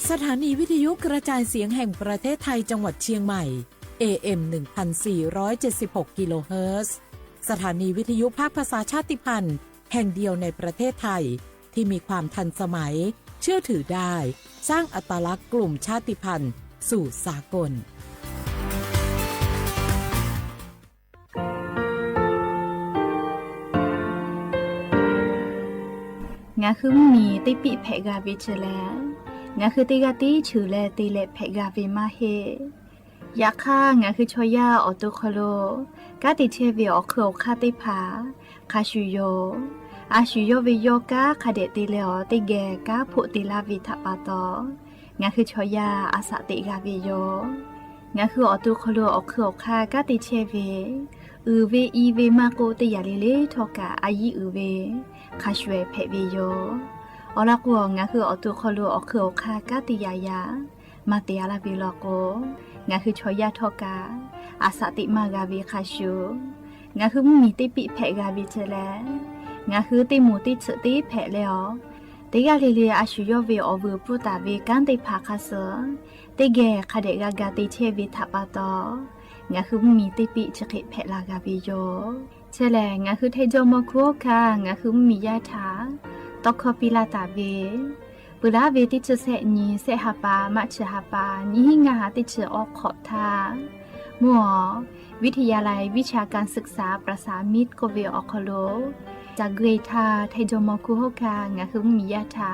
สถานีวิทยุกระจายเสียงแห่งประเทศไทยจังหวัดเชียงใหม่ AM 1476 กิโลเฮิรตซ์สถานีวิทยุภาคภาษาชาติพันธุ์แห่งเดียวในประเทศไทยที่มีความทันสมัยเชื่อถือได้สร้างอัตลักษณ์กลุ่มชาติพันธุ์สู่สากลงาคือมีติปิเพกาวิชแลงาคือติกาติชูแลติเลเพกาวิมาเฮยาค่างาคือชอยาออตุคโลกาติเทวิออคือคาติผาคาชูโยอาชูโยวิโยกาคาเดติเลอติเกกาพุติลาวิทัปาโตงาคือชอยาอาสติกาวิโยงาคือออตุคโลออคือคากาติเทวิเวอีเวมาโกติยาลิเลทอกาอายีเวคาชเวเพวิโยออลักวงาคือออตุคโลออคือคากาติยายามาเตียลาวิโลโกงาคือชอยาทอกาอาสติมากาวิคาชูงาคือมีติปิเพกาวิเจแลงาคือติมูติสติเพเลอติกาลิเลอาชูโยเวอเวปุตาเวกันติภาคาเสติเกคาเดกากาติเชวิทัปาโตงาคือมีติปิจกิเพลากาวิโยเชแลงาคือเทโจโมคุคางาคือมียาถาตอกคปิลาตาเวปุราเวติชเสนีเสหปามัชหปานิหิงาติชออกขอบทามัววิทยาลัยวิชาการศึกษาประสามิตรโกเวออคโลจากเกรทาไทโจโมคุโฮคางาคือมียาถา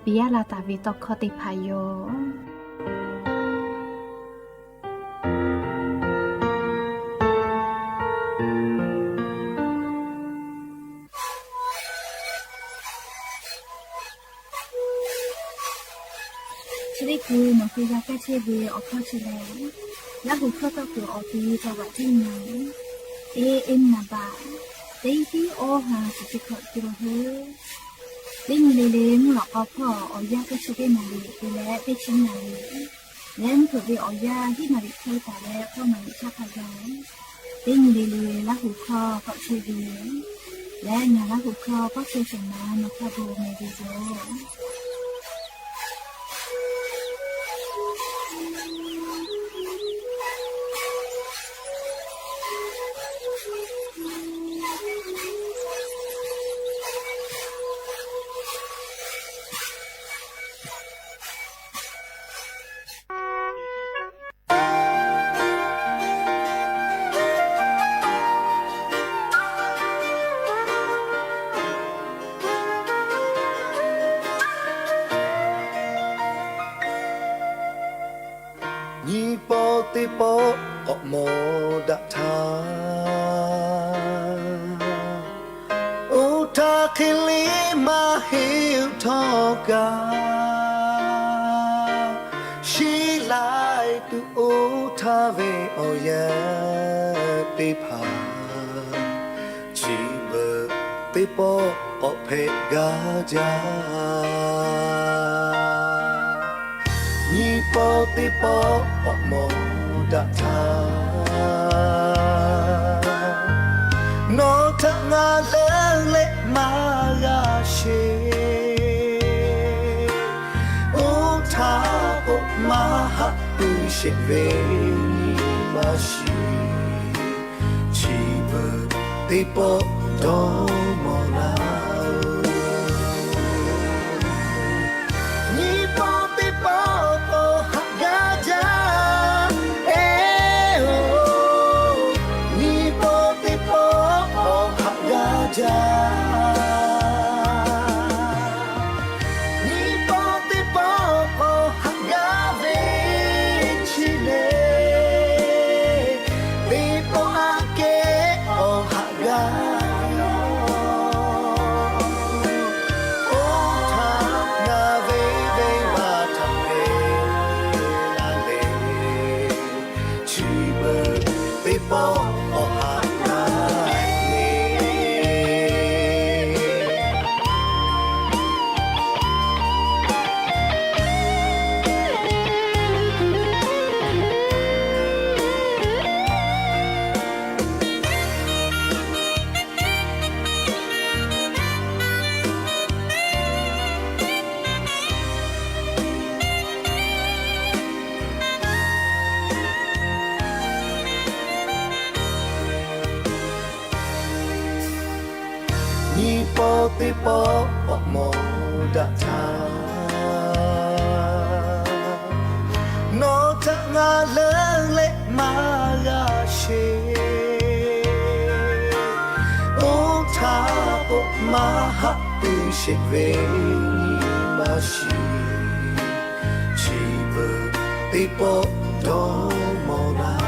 ปิยาลาตาเวตอกคติพายโยชริกูมคือยาแก้เชื้อเวออกข้อเฉลยและหูข้อต่อตัวออกทีจังหวัดที่ไหนเอ็มนาบาเต็งที่โอหาสุจิขอกิโลเฮเต็งเลเลมหลอกเอาพ่อออยาแก้เชื้อเวมาลีไปแล้วไปชิ้นมาลีแล้วเผื่อเวออยาที่มาลีเคยแต่แล้วเข้ามาลีชาพยาเต็งเลเลและหูข้อก็เชื้อเวและงานและหูข้อก็เชื้อสมานนกโบเมดิโซยี่ปอติปอออกโมดะทาโอทาคิลิมาฮิวทอกาชีไลตุโอทาเวโอยะติพาชีเบติปอออกเพกาจายี่ปอติปอออกโมดะทาโนทังาเลเลมากาเชโอทาโอมาฮัตุเชเวนิมาชิชีเบติปอโตโมลาป ni po ti po mo da ta no ta nga leng le ma ga she o ta po ma ha tu she ve ma shi chi bu ti po do mo na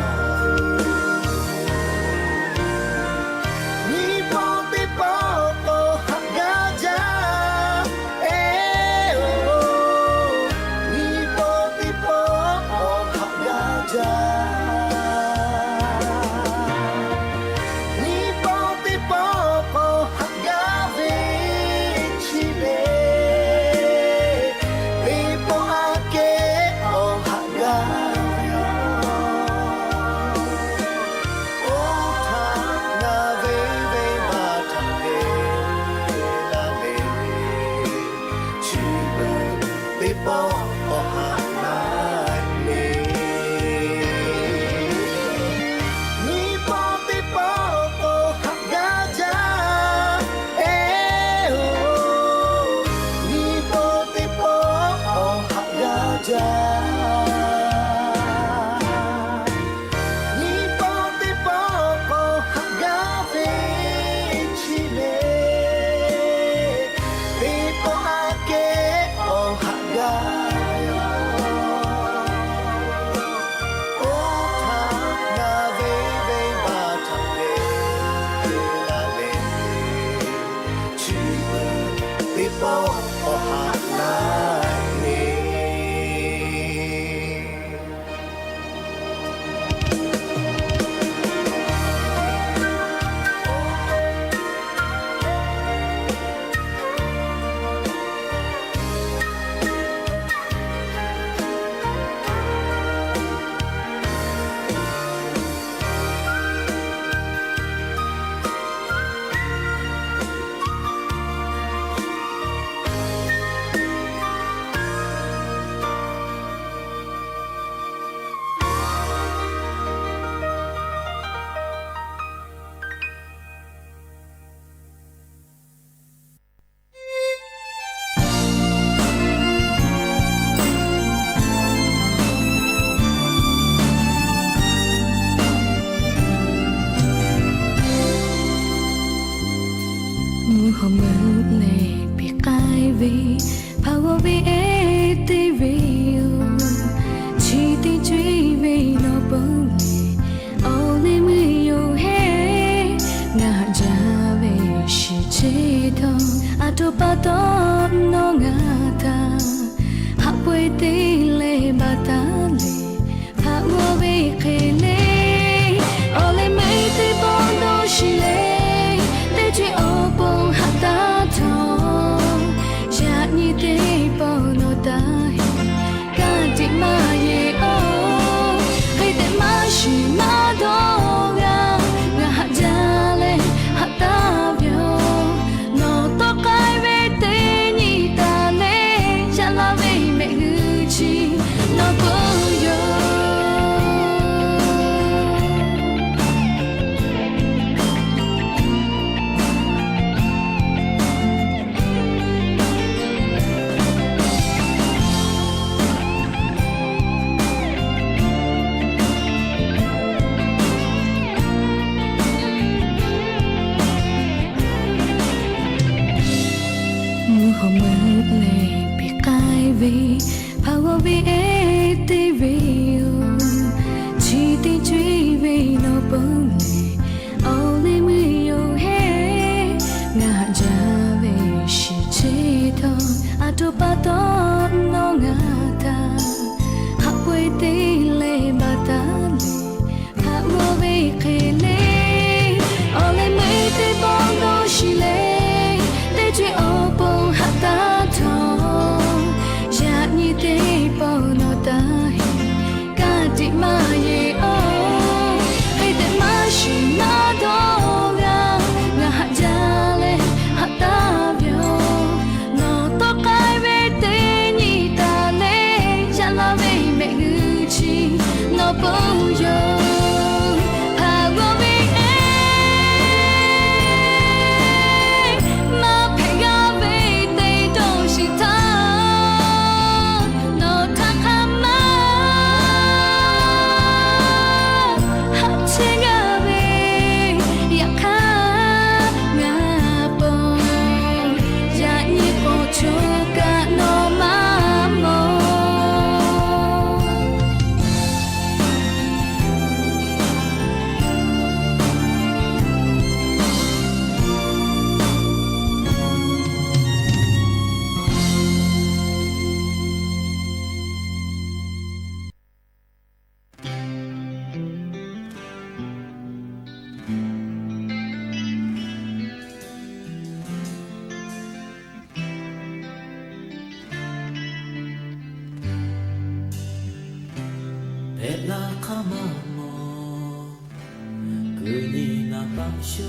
그니 나빠쇼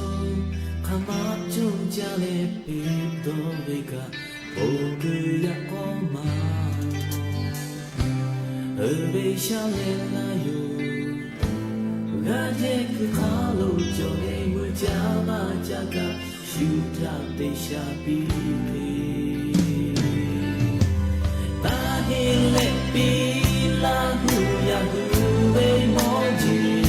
가마 좀 잘해 비도리가 보그야 꼬마 어베샤레나요 가제 그 칼로 저에 물자마자가 슈타 데샤비리 다힐레 빌라후야 후베 모지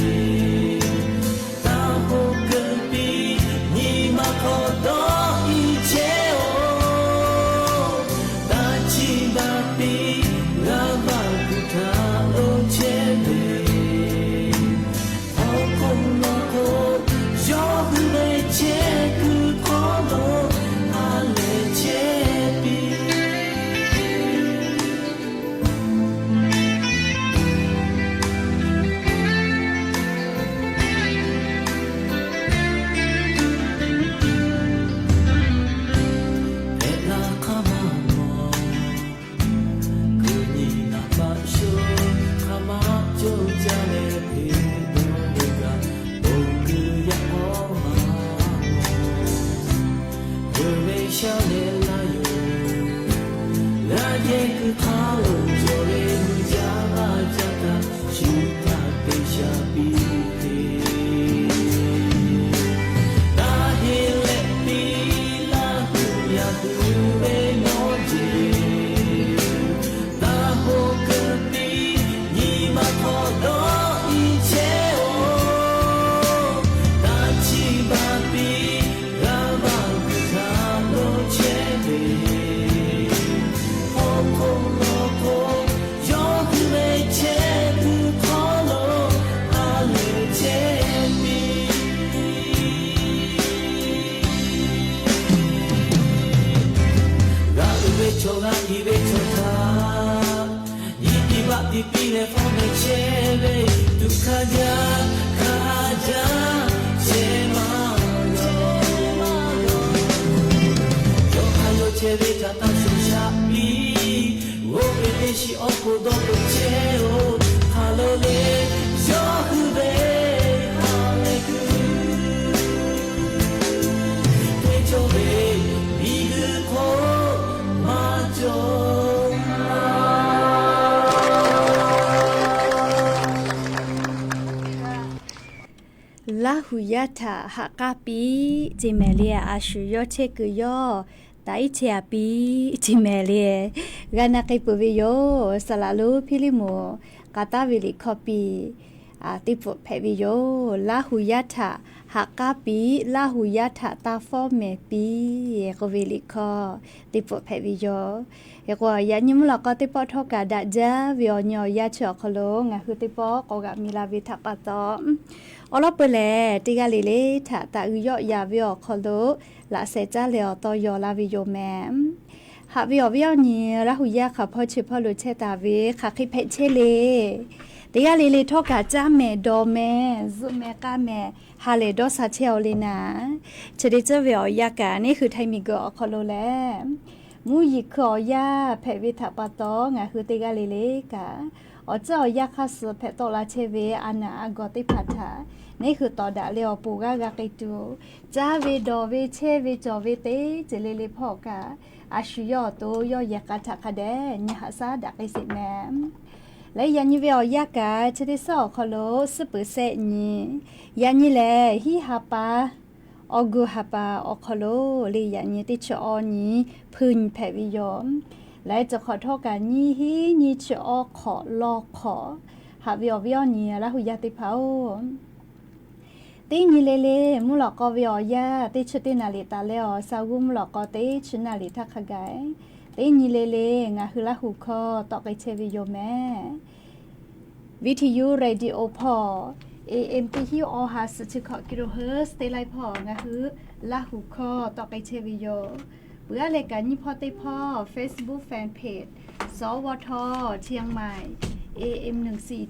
La huyata hakapi jimelia ashuyo chekuyo daichiapi jimelia gana kaipuviyo salalu pilimo katavili kopi tipo peviyo la huyata hakapi la huyata ta forme pi kovili ko tipo peviyo yakwa yanyimla ko tipo thoka daja vyo nyo yacho kholo nga hu tipo ko ga mila vi thakatoอลอเปแลติกาเลเลถาตะอึยอยาวิอคอโลละเซจาเลอตอยอลาวิโยแมมหาวิอวิอนีละหุยาค่ะพ่อชิพ่อลุเชตาวิค่ะคิเพเชเลติกาเลเลทอกาจ้าแม่ดอแม่ซุแม่กาแม่ฮาเลดอซาเชลเลนะเชดิเจวิอยากานี่คือไทมิโกอคอโลแลมูยิคอยาเพวิทาปะตองะคือติกาเลเลกาอ๋อเจ้ายาคัสเพตลาเชเวอานาอกอติพัทธานี่คือต่อดาเลอปูกากากิตูจ้าเวดอเวเชเวจอเวเตเจเลเลพอกาอาชุยอโตยอยากาทักคะแดญหาซาดากิสิแมมและยันยิเวอยากาเชติซอคอโลสเปเซญียันยิแลฮิฮาปาออกูฮาปาออคอโลเลยันยิติชออญีพึนแผวิยอมและจะขอโทษกันยี่ฮียี่ชอขอลอขอหาวิอวิอนี่ละหุยาติเผาตีนี่เลมุหลอกก็วิอยาติชุตินาลิตาเลอสาวุมุหลอกก็ติชุนาลิทักขกายตีนี่เลงาคือละหุคอตอกไอเชวิโยแม่วิทยุเรดิโอพอ AM ที่ฮิวอหาสุชิขอกิโลเฮิรตซ์เตไลพองาคือละหุคอตอกไอเชวิโยเพื่อรายการยี่พอติพ่อ Facebook Fanpage สวทเชียงใหม่ AM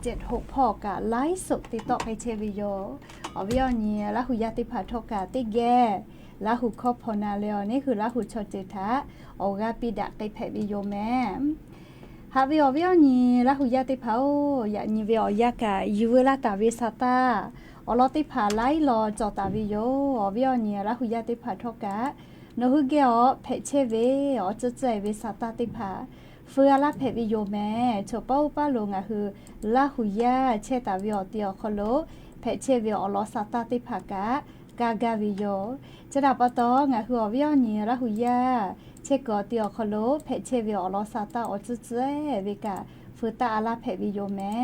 1476พ่อกะไลฟ์สดติดต่อไปเชวิโยอวิอนีละหุยาติภาทกะติแกละหุครอบพนาเลอนี่คือละหุชอเจทะออกาปิดะไปแผวิโยแม่ห ฮาวิออวิอนี่ละหุยาติพาโอยานี่วิออยากะยูเวลาตาวิซาตาอลอติพาไลลอจอตาวิโยอวิอนี่ละหุยาติพาทอกะโนหุเกอเพเชเวอจะใจวิซาตาติพาเฟือละเพวิโยแม่โชเป้าป้าลงอะคือละหุยาเชตาวิอเตียคโลเพเชเวอลอซาตาติพากะกากาวิโยจะดับปะตองอะคืออวิอนี่ละหุยาเชกอเตียคโลเพเชเวอลอซาตาอจะใจวิกะฟืตาอาลาเพวิโยแม่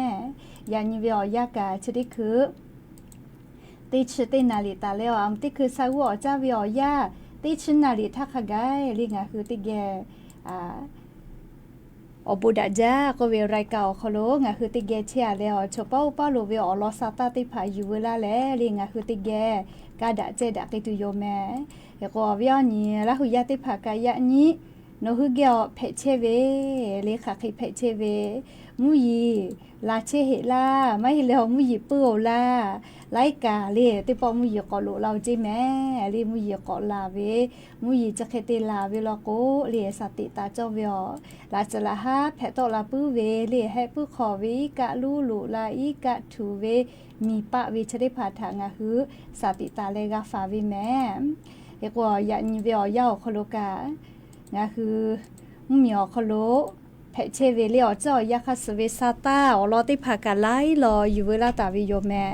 ยานิวิอยากะชดิคือติชตินาลิตาเลวอัมติคือซาวัวจาวิอยาติชนาลิทักขะไกลิงะคือติเกอบุดาจาก็เวไรเก่าคโลงะคือติเกเชียแล้วชเป้าป้าโลเวอลอซาตาติพายูเวลาแลลิงะคือติเกกาดะเจดะกิตุโยแม่เฮโกอวิอนี่ละหุยาติพากายะนี้โนหุเกอเพเชเวเลขาคิเพเชเวมุยีลาเชเฮลาไม่แล้วมุยีเปื้อลาไลกาเลติปอมุยีกอโลเราจิแม่เลมุยีกอลาเวมุยีจะเคติลาเวลโกเลสติตาเจ้าเวอลาจลาฮาแพตอลาปื้อเวเลให้ปื้อขอเวกะลูลุลาอีกะทูเวมีปะวิชได้ผ่าทางะฮือสติตาเลกาฟาวิแม่เอกว่ายันเวอยาคโลกางะคือมีอคโลเพเชเวเลอเจ้ายาคาสเวซาตาอลอติพากาไลรออยู่เวลาตาวิโยแม่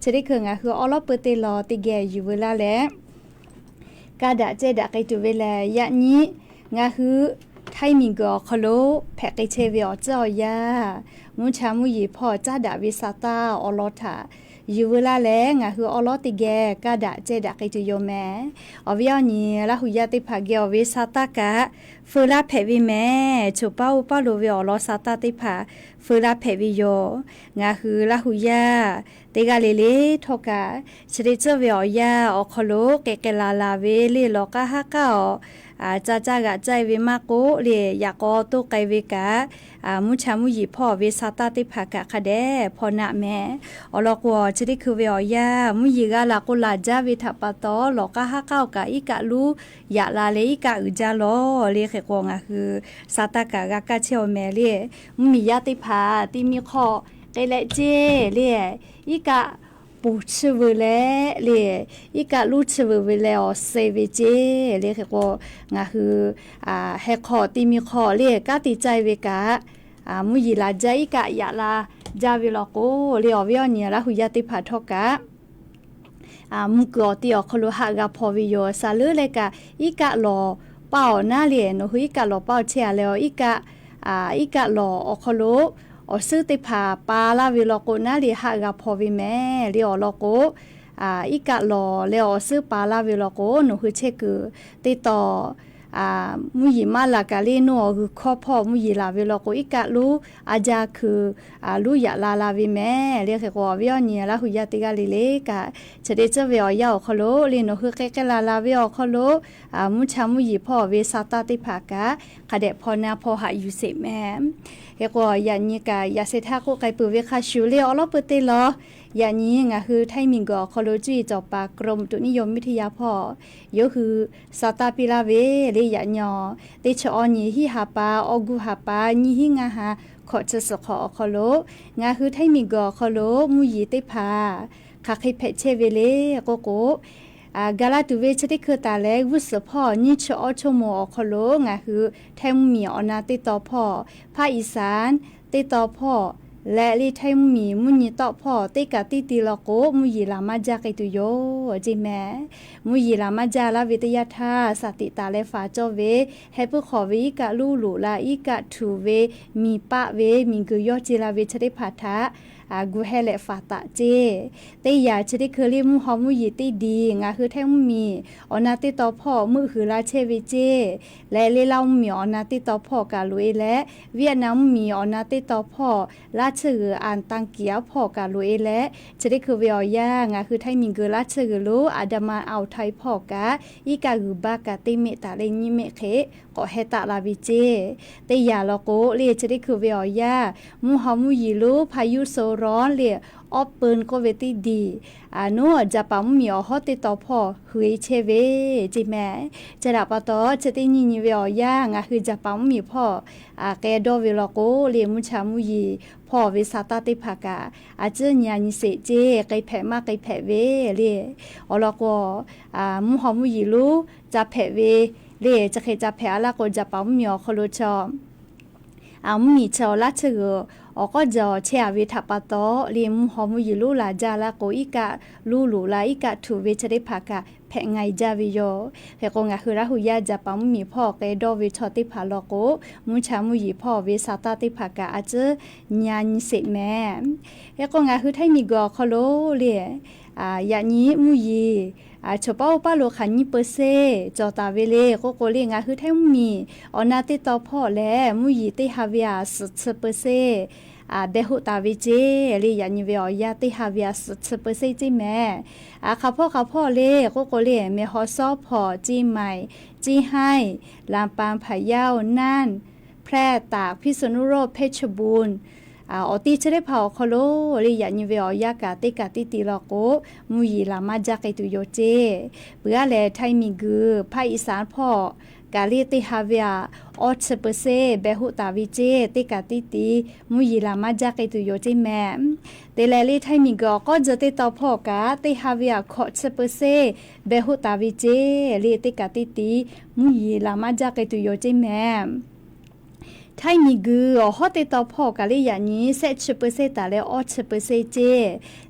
จะได้คืองะคืออลอเปเตลอติเกอยู่เวลาแลกาดะเจดะไกตุเวลายะนี้งะคือไทมิงกอคโลเพเกเชเวอเจ้ายามุชามุยีพ่อจ้าดาวิซาตาอลอทาอยู่เวลาแลงะคืออลอติเกกาดะเจดะไกตุโยแม่อวิอนี่ละหุยาติพาเกอวิซาตากะฟูลาเพวิแม่ชูเป้าป้าโลเวอลอซาตาติพาฟูลาเพวิโยงะคือละหุยาเตกาเลเลทอกะชริเจเวอยาอคโลเกเกลาลาเวเลโลกะฮะกะจ้าจ้ากะใจเวมาโกเลยากอตุไกเวกะมุชามุยีพ่อเวซาตาติภากะคะเดพอนะแม่อลอกวชริคือเวอยามุยีกะลากุลาจาเวทปะตอโลกะฮะกะกะอีกะลูยะลาเลอีกะอึจาโลเลเขกงะคือซาตากะกะกะเชวแม่เลมียาติภาติมีขอเกเลเจเลอีกะปูชื่อเลเลอีกะลูชื่อเวลอเซเวเจเลเขกงะคือเฮคอติมีขอเลกะติใจเวกะมุยีลาใจอีกะยะลาจาเวลโกเลอเวียนี่ละหุยาติภาทอกะมุกอติอคโลหากะพอวิโยซาเลเลกะอีกะลอเป้าหน้าเลโนหุอีกะลอเป้าเชียแล้วอีกะลออคโลอซื้อติพาปาลาวิโลโกนาลีหากะพอวิแม่เลียวโลโกอีกะลอเลอซื้อปาลาวิโลโกหนูคือเชคือติต่อมุยีมาลากาเลโนคือข้อพ่อมุยีลาวิโลโกอีกะลูอาจาคือลูยะลาลาวิแม่เรียกว่าวิอนี่ละหุยาติกาลิเลกะเฉดเจเวอยาคโลลีโนคือเกเกลาลาวิอคโลมุชามุยีพ่อเวซาตาติภากะคะเดพอนาพอหาอยู่เสแม่เรียกว่ายันนี่กะยาเซทาโกไกปุเวคาชูเลอลอเปเตลอยานี้งะคือไทมิงกอคโลจีจอปากรมตุนิยมวิทยาพ่อยคือซาตาปิลาเวเลยะญอเตชอนี่ฮิฮาปาอกุฮาปานี่ฮิงาฮาขอจะสขอคโลงะคือไทมิงกอคโลมุยีเตพาคาคิเพเชเวเลโกโกกาลาตุเวชติคือตาเลวุสพ่อนี่ชอชโมอคโลงะคือไทมุมีอนาติตอพ่อภาคอีสานติตอพ่อและลิไทมีมุญตอพ่อติกะติติลโกมุยีลามาจากิตุโยจิแม่มุยีลามาจาลาวิทยาธาสติตาเลฟาโจเวให้ผู้ขอวิกะลูลุลาอีกะทูเวมีปะเวมีกุยอจิลาเวชติภาทะกูให้แหละฟาตะเจแต่อย่าชดิคือลิมุฮอมุยีติดีงาคือแท้มีอนาติต่อพ่อมือคือลาเชวิเจและเลเล่ามีอนาติต่อพ่อกาลุเอและเวียดนามมีอนาติต่อพ่อลาชื่ออ่านตังเกียวพ่อกาลุเอและชดิคือเวียย่างาคือไทยมีเกลาชื่อลูอาดามาเอาไทยพ่อกาอีกากุบากาติเมตาเลนิเมเคก็เฮตาลาวิเจแต่อย่าลโกเลชดิคือเวียย่ามุฮอมุยีลูพายุโซโร ร้อนเลยออปเปิลก็เวติดีนัวจะปั๊มมีอฮอติต่อพ่อหุยเชเวจิแม่จะดับปะตอจะติญินิเวอย่างคือจะปั๊มมีพ่อแกดอเวลโกเลียมุชามุยีพ่อเวสาตาติภากาเจญานิเสเจไกแผ่มาไกแผ่เวเลยอลก็มุหอมุยีรู้จะแผ่เวเลยจะเคยจะแผ่ละก็จะปั๊มมีอคโลชอมีเชาละเชอก็จะเชียวิทัปโตเรียมหอมยิลูลาจาละโกอีกะลูลูลาอีกะถูเวชได้พักะแพงไงจาวิโยเฮกงะคือราหุยาจะปั๊มมีพ่อเกดวิชอติพาลโกมุชามุยพ่อเวสาตาติภากะอาจจะญาณิเสแม่เฮกงะคือไทมีกอคโลเลียยานี้มุยีชอบป้าโลขันนี่เปอร์เซจอตาเวเลโกโกเลงาคือแท้มีอนาติตอพ่อแลมุยติฮาวิอาสเปอร์เซเบหุตาวิเจลียานิเวอยาติฮาวิอาสเปอร์เซจิแม่ข้าพ่อเลโกโกเลเมฮอซอพ่อจีใหม่จีให้ลามปามพะเยาน่านแพร่ตากพิษณุโลกเพชรบูรณ์อติเชเรพาวคโลริยานิเวอยากาติกาติติลโกมุยลามาจากตุโยเจเปือแลไทมิกือภาคอีสานพ่อกาลิติฮาเวียออชเปเซเบหุตาวิเจติกาติติมุยลามาจากตุโยเจแมเตเลลิไทมิกก็จะติตอพ่อกาติฮาเวียคอชเปเซเบหุตาวิเจลิติกาติติมุยลามาจากตุโยเจแมไทยมีกือฮอติตอพ่อกะลิยานี้เซชเปเซตาเลออชเปเซเจ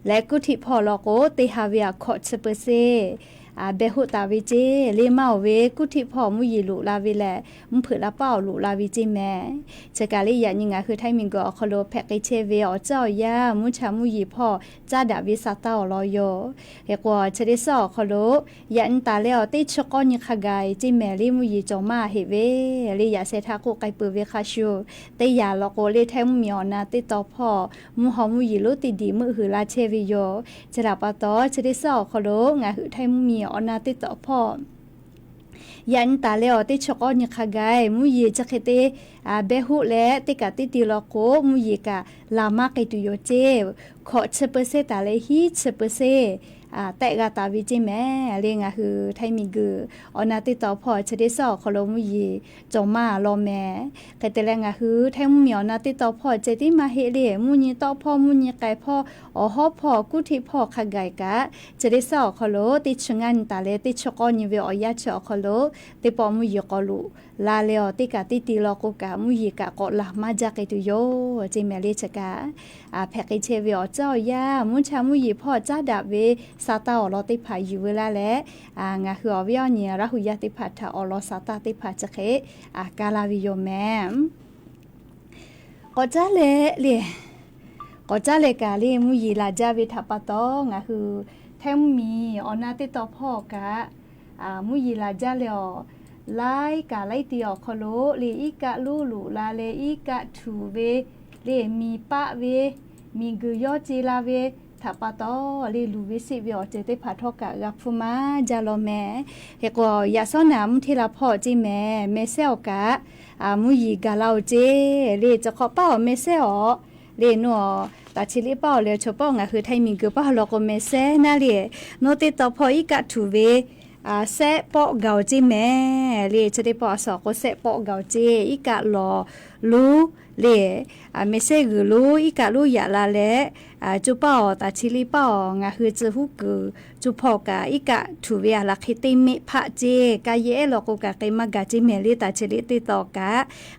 และกุทิพ่อลโกติฮาเวียคอชเปเซเบหุตาวิเจเลมาเวกุทิพ่อมุยลุลาวิแลมุเผือละเป้าลุลาวิเจแม่เจกาลิยานิงาคือไทยมิงกอคโลแพกเชเวอเจ้ายามุชามุยพ่อจาดาวิสาตาลอยโยเฮกว่าเชดิซอคโลยันตาเลอติชกอนิขกายจิแม่ลิมุยจอมาเฮเวลิยาเซทาโกไกเปเวคาชูเตยาลโกเลแทมมีอนาติตอพ่อมุหอมุยลุติดีมือหือลาเชวิโยจราปะตอเชดิซอคโลงาหือไทยมีอนาติตอพ่อยันตาเลอติชกอนิขกายมุยจะเคเตเบหุและติกาติติลโกมุยกะลามาไกตุโยเจขอเชเปเซตาเลฮีเชเปเซแต่กาตาวิจิแม่เรียงคือไทยมีกืออนาติตอพ่อเชดิซอคโลมุยจอมาลอแม่แต่แต่แรงคือไทยมีอนาติตอพ่อเจติมาเฮเลมุญตอพ่อมุญไกพ่อฮอพ่อกุทิพ่อขกายกะเจดิซอคโลติชงันตาเลติชกอนิเวอยาชอคโลติปอมุยกอลุลาเลอติกาติติลโกกะมุยกะกอละมาจากตุโยจิแม่เลชกะแพกเชเวอเจ้ายามุชามุยพ่อจ้าดาเวซาตาอลอติพาอยู่เวลาและงาคืออวิอเนียราหุยาติพัทธาอลอซาตาติพาจะเคกาลาวิโยแมก็จ้าเลก็จ้าเลกาเลมุยลาจาวิทัปตองาคือแทมมีอนาติตอพ่อกะมุยลาจาเลอไลกาไลติอคโลเลอีกะลูลูลาเลอีกะทูเวเลมีปะเวมีกุยอจิลาเวถ้าปะตอลีลูวิสิวิอเจติพาทอกะกักฟุมาจาโลแมเฮกอยาซอนามทีละพ่อจิแม่เซลกะมุยกาลาวเจเลจะขอเป้าเมเซลเลนัวตาชิลิเป้าเลชอป้องะคือไทยมีกือเป้าลอกเมเซนาเลโนติตอพ่ออีกะทูเวเซปอเกาจิแม่เลจะได้ปอสอก็เซปอเกาเจอีกะลอลูเลเมเซกือลูอีกะลูยาลาเลจูเป้าตาชิลิเป้างาคือจะฮู้กือจูพอกะอีกะถูเวลักฮิติมิพะเจกะเยลอกกะเกมะกะจิเมลิตาชิลิติตอกะ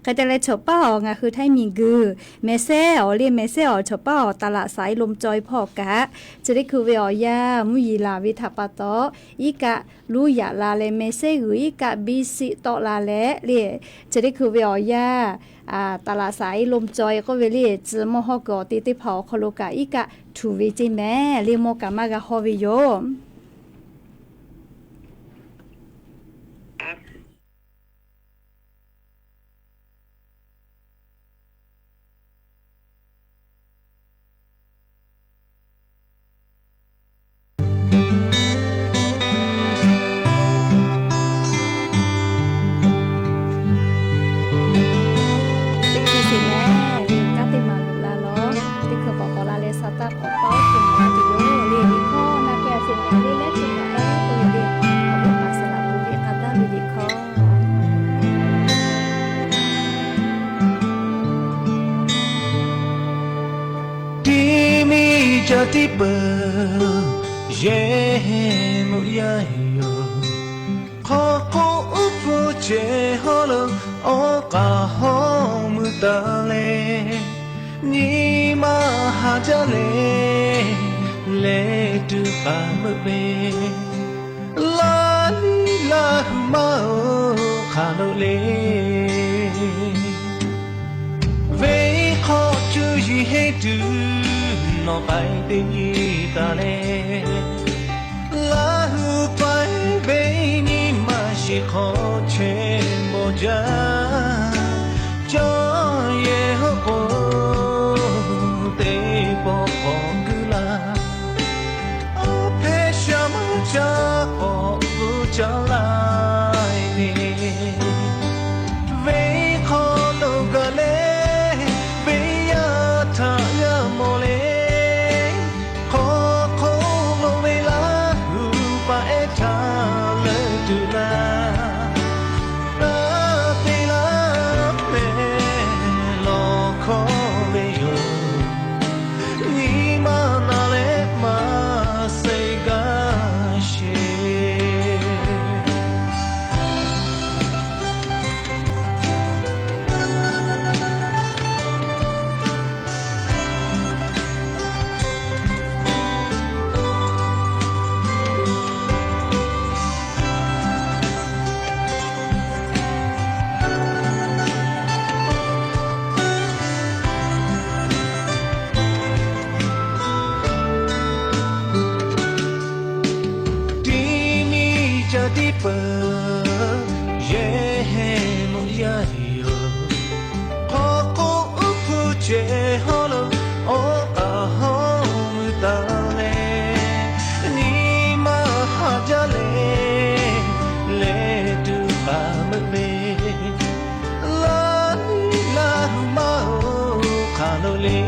กะแต่ละชอเป้างาคือไทมีกือเมเซอเลเมเซอชอเป้าตลาดสายลมจอยพอกะจะได้คือเวอยามุยลาวิทัปะตออีกะลูยาลาเลเมเซกืออีกะบิสิตอลาเลเลจะได้คือเวอยาตลาดสายลมจอยก็เวลีจืมฮอกอติติเผาคโลกะอีกะทูวิจิแม่ลิโมกะมากะฮอวิโยต တိပရေမူရယောခေါ်ကိုဥဖို့ချေဟောလို့အောကဟောမူတလေညီမဟာကြလေလေတူပါမပဲလာလီလာမောခါလို့လေဝေခေါ်ချူရီဟေတူနော်ပိုင်တင်ကြီးတလေလာဟုပိုင်ဘေးညီမရှိခေါ်ချေမောကြကြောရဲ့ဟောတေပေါ်ပေါ်ကူလာအဖေရှာမချာပေါ်ဘူးချလာနေဝေခေါ်လို့ကလေးဘေးရထားရမောလေတိပရေမူရယောခေါ်ကိုဥဖို့ချေဟောလို့အောကဟောမူတလေညီမဟာကြလေလေတူပါမမေလာလာမောခါလို့လေ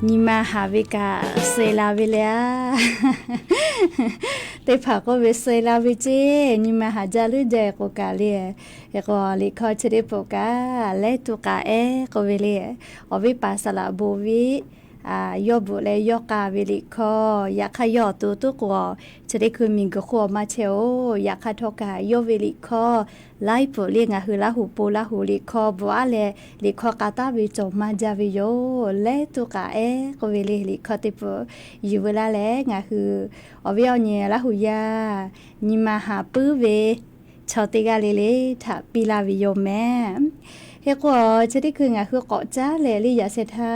ညီမဟာဝိကဆေလာဝိလျာတေဖာကိုဝဆေလာဝိချေညီမဟာဂျာလူဂျေကိုကလေကိုလီခေါ်ချေပိုကလဲတူကကိုဝိလေအဝိပါဆလာဘူဝိယောဘူလေယောကာဝိလိခေါ်ယခယောတူတူကိုချေခုမင်ကိုခေါ်မချေအိုယခထောကယောဝိလိခေါ်လိုက်ပိုလေငါဟူလာဟူပိုလာဟူလိခေါ်ဘွာလေလိခေါ်ကတာဝိကြုံမကြဝိယောလဲတူကကိုဝိလေလိခေါ်တိပိုယူဝလာလေငါဟူအဝိယောညေလာဟူယာညီမဟာပူဝေချောတိကလေးလေးထပီလာဝိယောမဲဟေကောချေခုငါဟူကောကြလေလိရစေသာ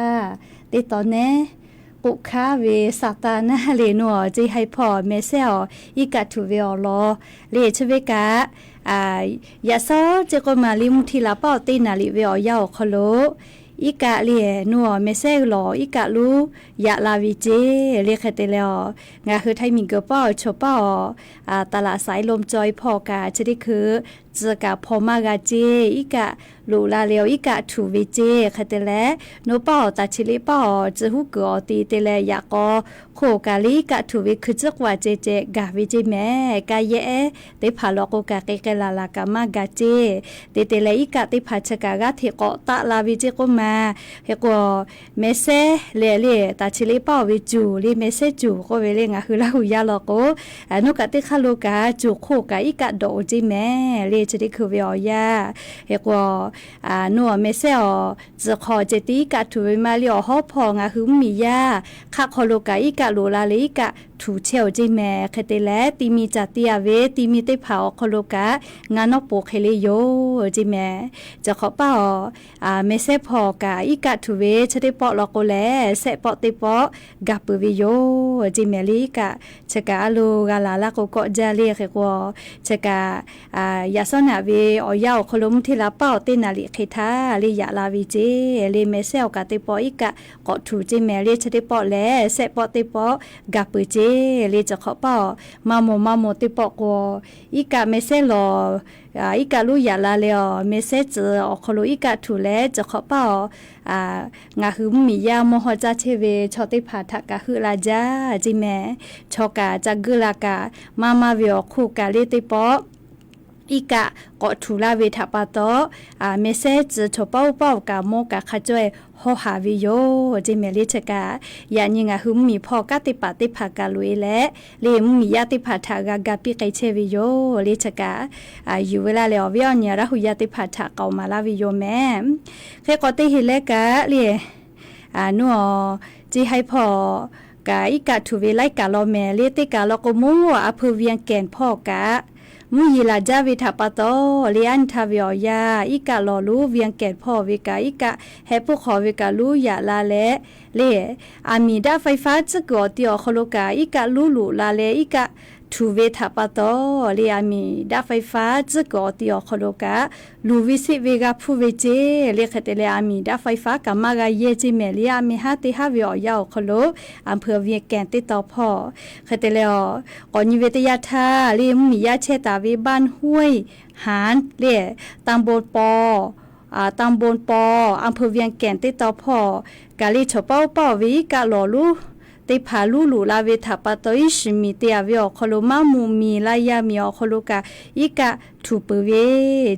တေတော်နေပုခါဝေစတာနာလေနောဂျိဟိုင်ဖော်မေဆဲဤကထူဝေလောလေချဝေကยาซอเจก็มาลิมุทีละเป้าตีนาลิเวอยาวคโลอีกะเลียนัวเมเซลออีกะลูยาลาวิเจเรียกเตเลองาคือไทยมิงเกเป้าโชเป้าตลาดสายลมจอยพอกาจะได้คือ จะกะพอมากะเจอีกะลูลาเลวอีกะถูเวเจค่ะแต่และโนป้อตาชิลิป้อจะฮู้กอตีแต่และอยากก็โคกาลีกะถูเวคือจักว่าเจเจกะเวเจแม่กะเยเตพาลอกกะเกกะลาลากะมากะเจเตเตและอีกะเตพาชกะกะเทกอตะลาเวเจก็มาเฮก็เมเซเลตาชิลิป้อเวจูลิเมเซจูก็เวเลงะคือลาหูยาลอกอนุกะเตคาโลกะจูโคกะอีกะโดเจแม่เลจะได้คือเวียยาเฮก็นัวเมเซอจะขอเจติกะถูเวมาลิอฮอพองะคือมียาคะคอโลกะอีกะโลลาเลอีกะถูเชวเจแม่คเตและติมีจัตติอาเวติมีเตผาคอโลกะงานอโปเคเลโยเจแม่จะขอป้าเมเซพอกะอีกะถูเวชะได้ปอลอโกแลเสปอเตปอกะปเวโยเจแม่ลิกะชะกะโลกะลาลาโกกอจาเลเขกวชะกะยาสนาเวอยาวคลมทิลาเป้าเตนาลิเขทาลิยะลาวิเจเลเมเซลกะเตปออีกะกอถูเจแม่เลชะได้ปอแลเสปอเตปอกะปเจเลจะขอเป้ามาโมติปอกวอีกะเมเซลอีกะลุยาลาเลอเมเซจอคโลอีกะถูแลจะขอเป้างาหืมมียามโหจาเทเวชอติผาทะกะหืลาจาจิแมชอกะจักกุลากะมาเวอคู่กะเลติปออีกะกอถูลาเวทาปาโตเมเซจชอเป้ากะโมกะขะจวยโหหาวิโยจิเมลิชกะยานิงะหึมมีพอกะติปาติภากะลุยและเลมมียาติภาทากะกะปิไกเชวิโยลิชกะอยู่เวลาเลอเวียเนี่ยระหุยาติภาทาเกามาลาวิโยแม่เคกอติฮิเลกะเลนัวจิให้พอกะอีกะถูเวไลกะลอแม่เลติกะลอกมูอภเวียงแก่นพ่อกะมุยลาจาวิทาปะโตเลียนทาวิอยาอีกะลอลูเวียงแก่นพ่อวิกะอีกะเฮปุขอวิกะลูยาลาเลอามีดาไฟฟ้าจะกอติอคโลกะอีกะลูลาเลอีกะทูเวทาปะโตเลียมีดาไฟฟ้าจะกอติอคโลกะลูวิสิเวกะพูเวเจเลขเตเลอามีดาไฟฟ้ากะมากะเยจิเมเลียมีฮาติฮาวิอยาคโลอำเภอเวียงแก่นติต่อพ่อคเตเลกอนิเวตยาทาเลมียาเชตาวิบ้านห้วยหานเลตำบลปอตำบลปออำเภอเวียงแก่นติต่อพ่อกะลิฉเป้าวิกะหลอลูติพาลูลาเวทาปะตอิชมีเตียวิอคโลมามูมีลายามีอคโลกะอีกะถูปเว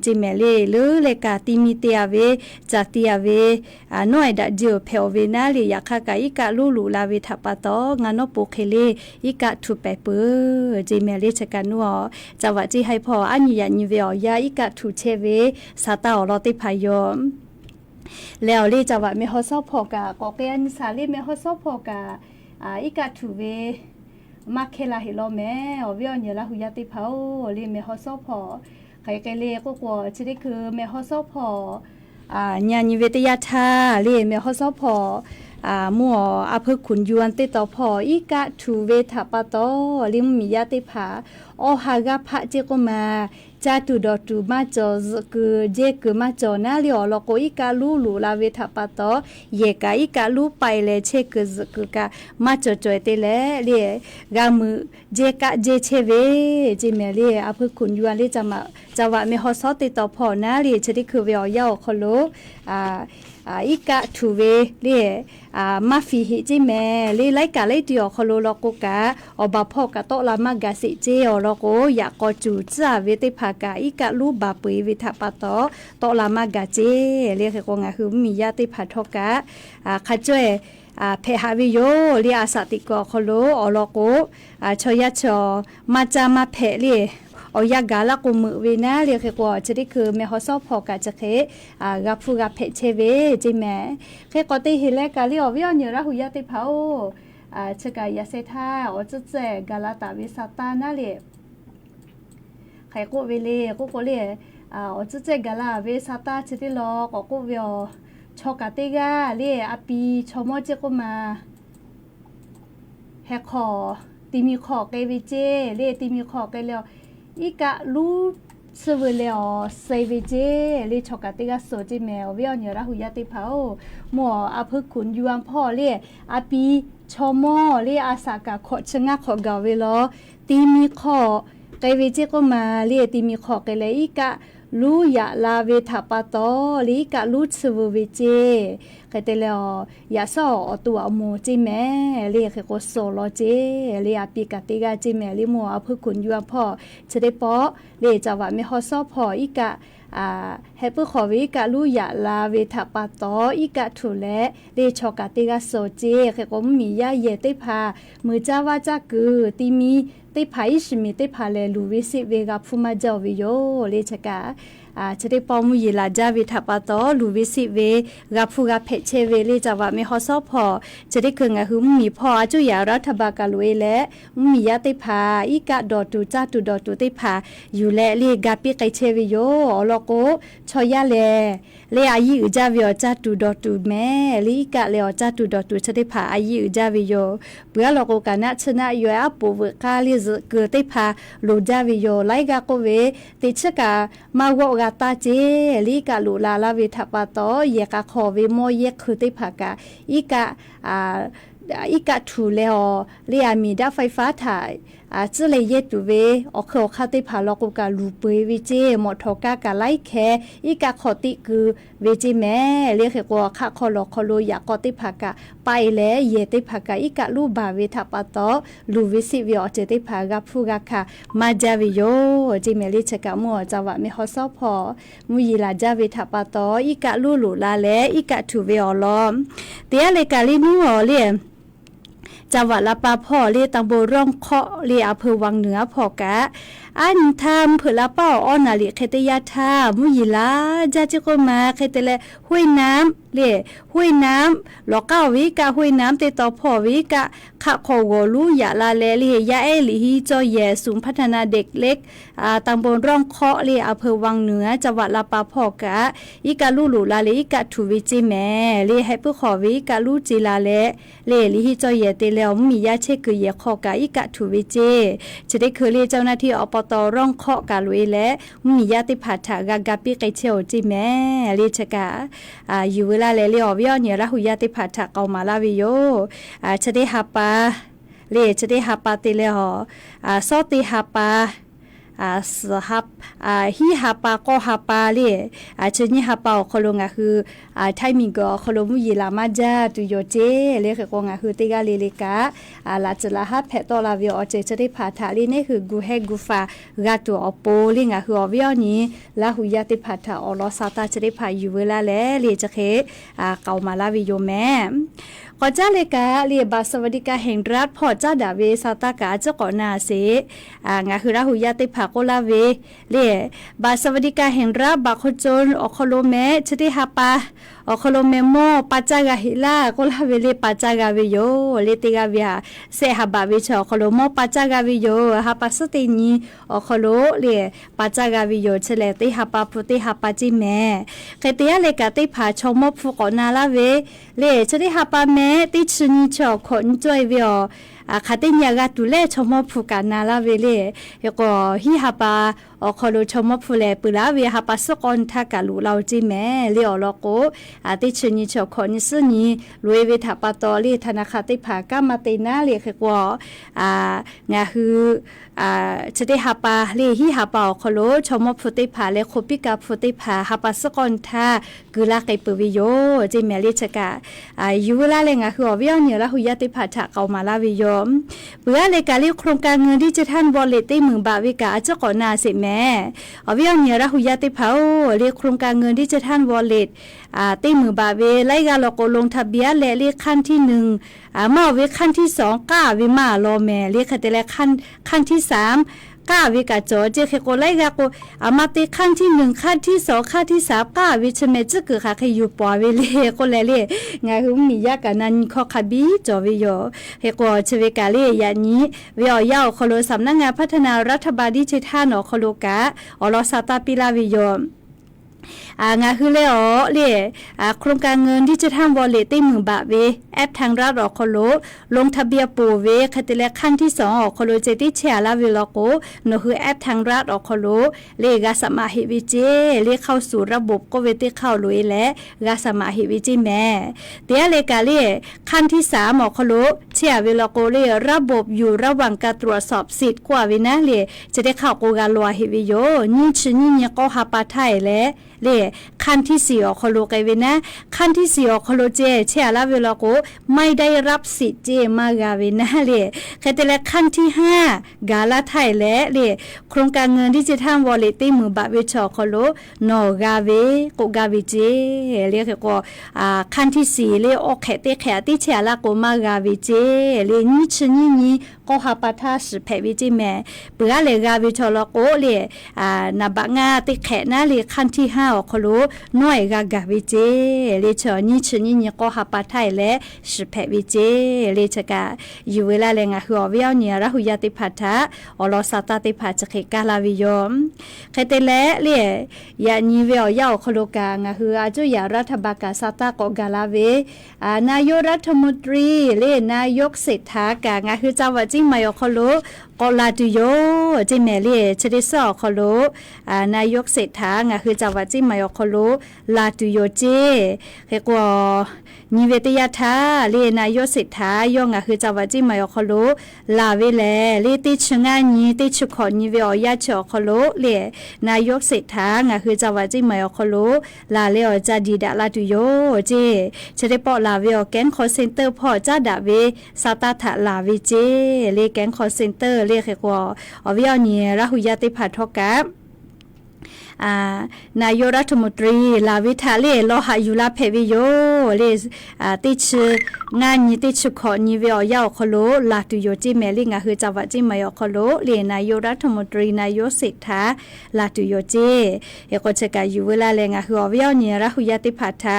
จิเมเลเลกะติมีเตียเวจัตติยเวน้อยดะจิโอเพอเวนาเลยาคากะอีกะลูลาเวทาปะตองานอโปเคเลอีกะถูเปเปจิเมเลชะกะนัวจาวะจิให้พออันยานิเวอยาอีกะถูเชเวสาตาอรอติพายอมแล้วเลจาวะเมฮอซอพอกะกอเกอันสาเลเมฮอซอพอกะอีกะถูเวมาเคลาฮิโลแม่อวิออนยละหุยาติเผาเลเมฮอซอพอใครเลก็กลัวจะได้คือเมฮอซอพอญาณิเวทยาทาเลเมฮอซอพอมัวอภขุนยวนติต่อพออีกะถูเวทาปะโตลิมมียาติผาอหากะพะเจก็มาจาตุดอตุมาจอคือเจคือมาจอนาลิอลโกอีกะลูลาเวทาปะโตเยกะอีกะลูไปเลเชคือกะมาจอจอยเตเลเลกะมือเจกะเจเชเวเจเมเลอภขุนยวนเลจะวะเมฮอซอติต่อพอนาลิจะได้คือเวียวยาวคโลอีกะถูเวเลมาฟีฮิจิเมเลไลกะไลติอคโลลอกกะอบาพอกะโตลามากะสิเจอลโกอยากอจูจาเวติภากะอีกะลูบาปุยวิทาปะโตโตลามากะเจเลเคกงะคือมียาติภาทกะขะจ้วยเพหาวิโยลีอาสติกอคโลอลโกชอยะชอมาจามาเพเลอยากาลกุมือเวนะเรียกว่าจะได้คือเมฮอซอพอกะจะเคกับฟูกับเพเชเวจิแม่เคกอติฮิเลกาลิอวิออนอยู่ระหุยาติเผาชะกายาเซธาอจะเจกาลาตาวิสตานาเลใครกูเวเลกูเลอจะเจกาลาเวสตาจะได้รอกูเวอชอกาติกาเลอปีชอมอเจกุมาแฮคอติมีขอเกวิเจเลติมีขอเกเลอีกะลูสเวเลอเซเวเจลีชอกาติกาโซจิเมลวิออนยระหุยาติเผาหมออภขุนยวงพ่อเลอาปีชอมอเลอาสากะขอชะงะขอกาเวลอตีมีขอ ไกวิจิก็มาเลียติมีขอกันเลยอีกะรู้อย่าลาเวทาปาโตลีกะรู้สวเวเจไกเตลอย่าสอตัวโมจิแม่เลียกก็โซโลเจเลียปีกติกาจิแม่ลิมัวเพื่อคุณยัวพ่อจะได้ปอเลียจะว่าไม่ฮอซอพออีกะให้เพื่อขอวิกะรู้อย่าลาเวทาปาโตอีกะถูและเลียชอกติกาโซเจก็มียาเยติพามือจ้าว่าจ้ากือติมีติพายสมิติพาเลลูวิสิเวกาฟูมาเจ้าวิโยเลชกาจะได้ปอมุยลาจาวิทัปโตลูวิสิเวกาฟูกาเพเชเวเลจาวะเมฮอซอพอจะได้คืองาหุมมีพอจุยารัฐบากาลุเอและมียาติพาอีกะดอตูจ้าตูดอตูติพาอยู่และเลกาปิไกเชวิโยอลโกชอยาเลอายีอุจาวิอจ้าตูดอตูแม่ลีกะเลอจ้าตูดอตูจะได้พาอายีอุจาวิโยเปื่อลโกกานะชนะอยู่อาปูเวกาลิเกิดติพาโลจาวิโยไลกาโกเวติชกามาวกตาเจลีกะลูลาลาวิทัปโตเยกะขอวิโมเยคือติภากะอีกะถูแล้วเรียมีดาไฟฟ้าถ่ายจะเลยเยตุเวอเคอคาติพาลกุกะลูเปวิเจหมดทกากะไลแคอีกะขอติคือเวจิแม่เรียกว่าคะคอลอคอโลอยากติภากะไปแล้วเยติภากะอีกะลูบาวิทัปโตลูวิสิวิอเจติภากะฟูกะค่ะมาจาวิโยจิเมลิชกะมัวจาวะเมฮอซอพอมุยลาจาวิทัปโตอีกะลูลูลาแลอีกะถูเวอลอมเตียเลกะลินูอเลียจังหวัดละปาพ่อเรียตังโบร่องเคาะเรียอำเภอวังเหนือพ่อกะอันทำเผื่อละเป้าอ้อนาลิเคตยาธามุยลาจาจิโกมาเคตเลห้วยน้ำเรียห้วยน้ำหลอกเก้าวิกะห้วยน้ำติดต่อพ่อวิกะขะขอวลูยาลาเลเรียยาเอลิฮิจอแยศูนย์พัฒนาเด็กเล็กตังโบร่องเคาะเรียอำเภอวังเหนือจังหวัดละปาพ่อกะอีกะลูลูลาเลอีกะถูวิจิแม่เรียให้เพื่อขอวิกะลูจิลาเลเรียลิฮิจอแยติแล้วมียาเชกุเยขอกะอีกะถูวิจิจะได้คือเรียเจ้าหน้าที่อปตร่องเคาะกาลุยและมียาติผัดถากากาปิไกเชียวจิแม่เรียชกาอยู่เวลาเลยอวิอเนี่ยละหุยาติผัดถากเอามาลาวิโยจะได้ฮับปาเรียจะได้ฮับปาติเลหอซอติฮับปาสฮับฮีฮับปาก็ฮับปาเรียชนี่ฮับปาคลงคือไทมิงก็คลมุยลามาจาตุโยเจเรียกก็งคือติกาเลลิกาลาจลาฮับเพตอลาวิโอเจจะได้พาทาลีนี่คือกูเฮกูฟากาตัวอโปลิงคืออวิอนี้ละหุยาติพาทาอลอซาตาจะได้พาอยู่เวลาแล้วเรียจะเคเกามาลาวิโยแม่ขอจ้าเลกาเรียบาสวัสดิกาแห่งรัฐพอจ้าดาเวซาตากาเจ้าก่อนาเสงาคือราหุยาติภาโกลาเวเรียบาสวัสดิกาแห่งรัฐบาโคจนอคโลเมชติฮาปาอคโลเมโมปัจจากาฮิลาโกลาเวเลปัจจากาเวโยเลติกาเวียเสหบาเวชอคโลโมปัจจากาเวโยฮาปัสตินีอคโลเรียปัจจากาเวโยเชเลติฮาปาพุติฮาปาจิเมเกติยาเลกาติภาชมมฟุกอนาลาเวเลชติฮาปาเมติชนิชอคนจวยเวียคาติญญากาตุเลชมฟุกานาลาเวเลยก็ฮิฮาปาอคโลชมฟุเลปุลาเวฮาปาสกอนทากาลูลาวจิเมเลอลโกติชนิชอคนสนีลวยเวทาปาตอลีธนาคาติภากามาตินาเลกว่างาคือจะได้ฮาปาเลฮิฮาปาอคโลชมฟุติภาเลโคปิกาฟุติภาฮาปาสกอนทากุลาไกปวิโยจิเมเลชกายูเวลาเลงาคืออวิอเนียละหุยาติภาทะเกามาลาวิโยเพื่อเลกาลีโครงการเงินดิจิทัลวอลเล็ตที่เมืองบาวิกาเจ้าก่อนาสิแม่อวิอเนียละหุยาติภาเลโครงการเงินดิจิทัลวอลเล็ตที่เมืองบาเวไลกาลโกลงทะเบียนและเลขขั้นที่1มาเวขั้นที่2ก้าวิมาโลแม่เลขแต่ละขั้นที่3ก้าวิกาโจเจเคโกไลกาโกมาติขั้นที่1ขั้นที่2ขั้นที่3ก้าวิชเมจึกค่ะคืออยู่ปอเวเลโกเลเลงาหุมียากันนันขอคบีจอวิโยเฮโกชเวกาเลยานี้เวียาวคโลสำนักงานพัฒนารัฐบาลดิจิทัลคโลกาอลอซาตาปิลาวิโยงาคือเลยโครงการเงินดิจิทัลวอลเล็ตที่เมืองบาเวแอปทางรัฐอคโลลงทะเบียนปูเวคติเลขั้นที่2อคโลเจติเชียลาวิลโกโนคือแอปทางรัฐอคโลเลกาสมาหิวิเจเลเข้าสู่ระบบก็เวติเข้าลุยและกาสมาหิวิจิแม่เตียเลกาเลขั้นที่3อคโล เชื่อเวลาโกเลระบบอยู่ระหว่างการตรวจสอบสิทธิ์กว่าวินะเลยจะได้เข้าโกกาลัวเฮวิโยนี่ชื่อนี่ก็หาปาไทยและเลยขั้นที่สี่อคโลไกเวนะขั้นที่สี่อคโลเจเชื่อละเวลาโกไม่ได้รับสิทธิ์เจมากาเวนะเลยแค่แต่ละขั้นที่ห้ากาลาไทยและเลยโครงการเงินดิจิทัลวอลเล็ตมือบาเวชอคโลนอกาเวโกกาเวเจเรียกก็ขั้นที่สี่เลยโอเคเตแขติเชื่อละโกมากาเวเจเลยนี่ชื่อนี่ก็หาปาทาสิเพวิจิแม่เปลือเลยกาเวชอละโกเลยนาบงาติแขนะเลยขั้นที่ห้าคลูน้อยกาวิเจเลชอนี่ชนี่ก็หาปาไทยและสิเพวิเจเลชกาอยู่เวลาแรงหัวเวียวเนี่ยระหุยติพัทธะอลอสาตติพัชเขกาลาวิยมใครแต่และเลยยานีเวียวยาวคลูกางหัวจุยารัฐบาลกาซาตากอกาลาเวนายกรัฐมนตรีเลนายกเศรษฐากางคือเจ้าว่าจิมายคลูก็ลาตุโยจิเมลีชดิสอคโลนายกเศรษฐางคือจังหวัดจิมายคโลลาตุโยเจเฮกว่านิเวตยาทาเลนายกเศรษฐายงคือจังหวัดจิมายคโลลาเวเลเลติชงานีติชุขอนิเวอยาชอคโลเลนายกเศรษฐางคือจังหวัดจิมายคโลลาเลอจาดีดาลาตุโยเจจะได้ปอลาเวอแกนคอเซ็นเตอร์พอจาดาเวซาตาทะลาเวเจเลแกนคอเซ็นเตอร์เรียกว่าอวิญญาณระหุยติพัทธกับนายกรัฐมนตรีลาวิทาเลโลหะยุลาเพวิโยเลติชงานนี้ติชขอนิเวอยาวคโลลาตุโยจิเมลิงคือจังหวัดจิมายคโลเลนายกรัฐมนตรีนายกเศรษฐาลาตุโยเจเอกชกาอยู่เวลาแรงคืออวิญญาณระหุยติพัทธะ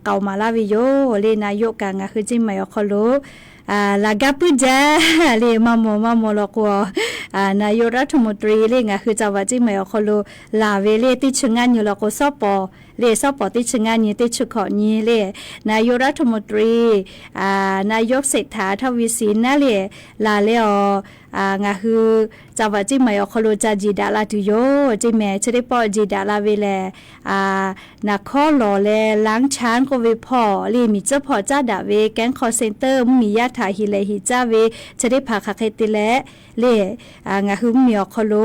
เกามาลาวิโยเลนายกกางคือจิมายคโลลากาปุจาเลมาโมลกัวนายกรัฐมนตรีเลงคือจังหวัดจิมายคโลลาเวเลติชงานอยู่ลกสปอเลสปอติชงานนี้ติชขอนี้เลนายกรัฐมนตรีนายกเศรษฐาทวีสินนะเลลาเลงาคือจังหวัดจิมายคโลจาจีดาลาตุโยจิแม่ชได้ปอจีดาลาเวเลนาคอหล่อเลล้างช้างก็เวพอเลมีเจ้าพอจ้าดาเวแก๊งคอเซ็นเตอร์มียาถาฮิเลฮิจ้าเวชได้พาคาเคติเลเลงาคือมีอคโล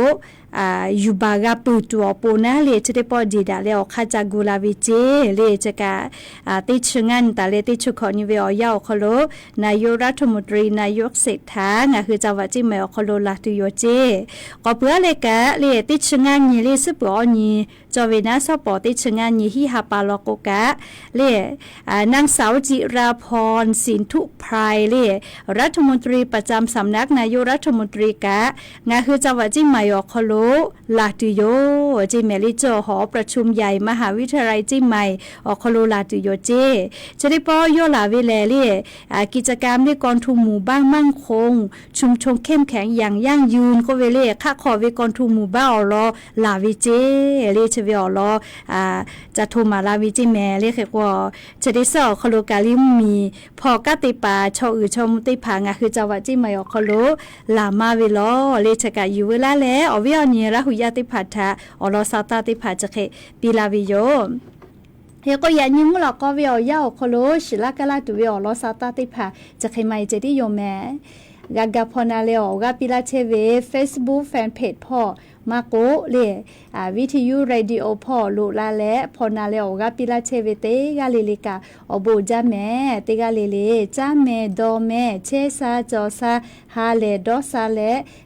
ยูบากาปูตัวปูนะเลชได้ปอจีดาเลอคาจากูลาวิเจเลจกาติชงันตาเลติชุขอนิเวอยาวคโลนายกรัฐมนตรีนายกเศรษฐางาคือจังหวัดจิมายคโลลาตุโยเจก็เพื่อเลกะเลติชงันนี่เลสปอนี่จอเวนะสปอติชงันนี่ฮิฮาปาลโกกะเลนางสาวจิราพรสินทุไพรเลรัฐมนตรีประจำสำนักนายกรัฐมนตรีกะงาคือจังหวัดจิมายคโลลาตุโยจิเมลิโจหอประชุมใหญ่มหาวิทยาลัยจิมายคโลลาตุโยเจจะได้ปอโยลาเวเลเลกิจกรรมในกองทุนหมู่บ้านมั่งคงชุมชนเข้มแข็งอย่างยั่งยืนก็เวเลค่าขอเวกองทุนหมู่บ้านอลอลาวิเจเลชเวอลอจะโทรมาลาวิเจแม่เลขว่าจะได้สอคโลกาลิมีพอกะติปาชอชมุติผางคือจังหวัดจิมายคโลลามาเวลอเลชกะอยู่เวลาแล้วอวิญญาณระหุยติพัทธะอลอสาตติพัชเขปีลาวิโยเฮก็ยันยิมุลก็เวียวยาวคโลชิลากะลาตุเวียลอสาตติพาจะเคมัยเจดิโยแม่กาพอนาเลออกาปิลาเชเว Facebook Fanpage พ่อมาโกเลวิทยุเรดิโอพ่อลุลาและพอนาเลออกาปิลาเชเวเตกาเลลิกาอโบจาแม่เตกาเลเลจาแม่ดอแม่เชซาจอซาฮาเลดอซาเล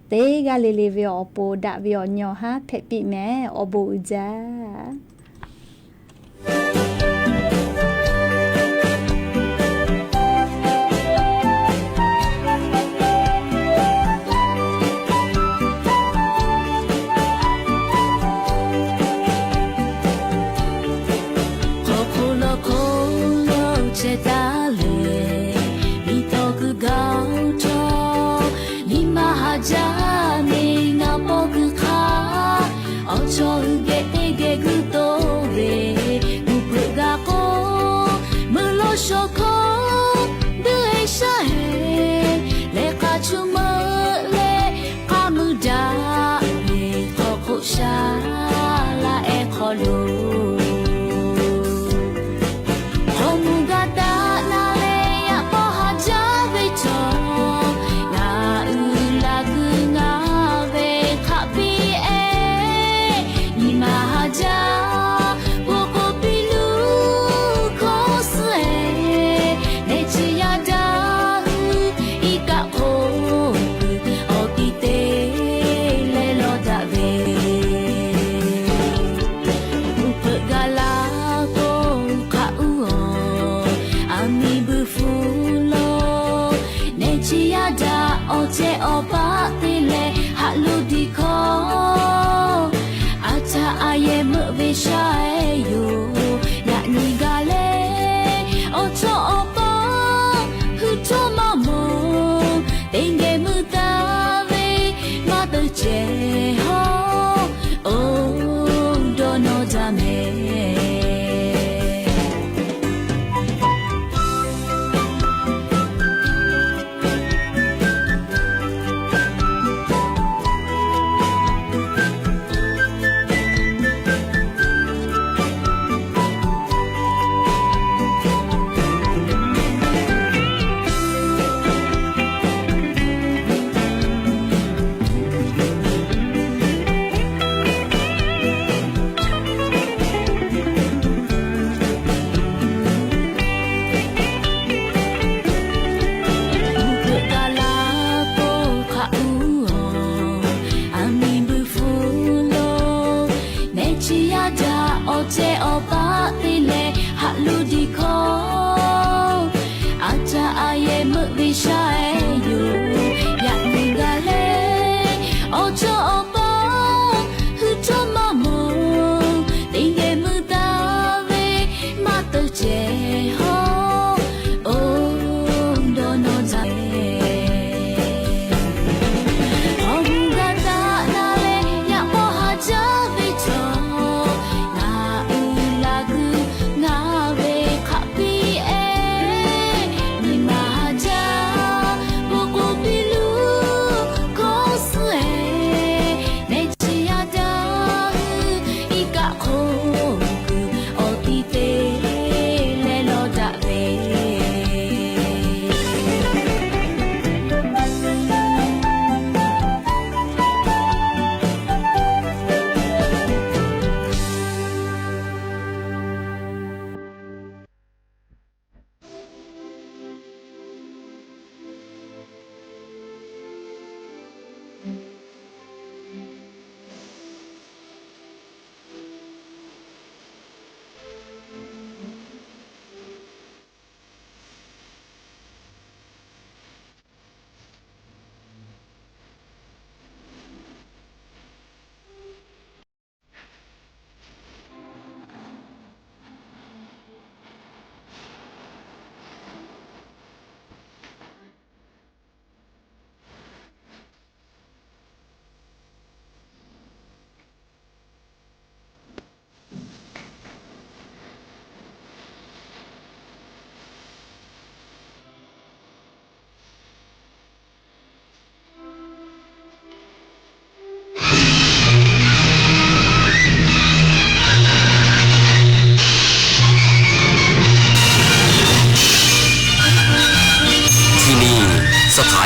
เตกาเลเลเวอโปดะเวอญอฮาเพปิแม่อโบจาちょうげえげぐと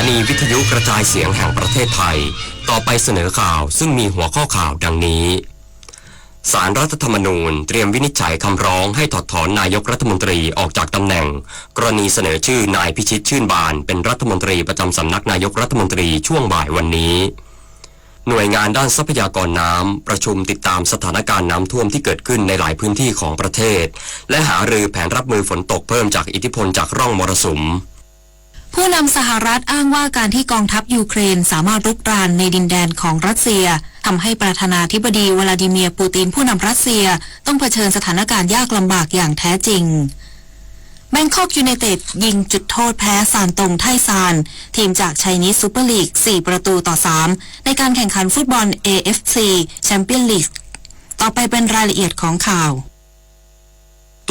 นีวิทยุกระจายเสียงแห่งประเทศไทยต่อไปเสนอข่าวซึ่งมีหัวข้อข่าวดังนี้ศาลรัฐธรรมนูญเตรียมวินิจฉัยคำร้องให้ถอดถอนนายกรัฐมนตรีออกจากตำแหน่งกรณีเสนอชื่อนายพิชิตชื่นบานเป็นรัฐมนตรีประจำสำนักนายกรัฐมนตรีช่วงบ่ายวันนี้หน่วยงานด้านทรัพยากรน้ำประชุมติดตามสถานการณ์น้ำท่วมที่เกิดขึ้นในหลายพื้นที่ของประเทศและหารือแผนรับมือฝนตกเพิ่มจากอิทธิพลจากร่องมรสุมผู้นำสหรัฐอ้างว่าการที่กองทัพยูเครนสามารถรุกรานในดินแดนของรัสเซียทำให้ประธานาธิบดีวลาดิเมียร์ปูตินผู้นำรัสเซียต้องเผชิญสถานการณ์ยากลำบากอย่างแท้จริงแบงคอกยูไนเต็ดยิงจุดโทษแพ้ซานตงไทซานทีมจากไชนีสซูเปอร์ลีก4-3ในการแข่งขันฟุตบอล AFC แชมเปี้ยนลีกต่อไปเป็นรายละเอียดของข่าว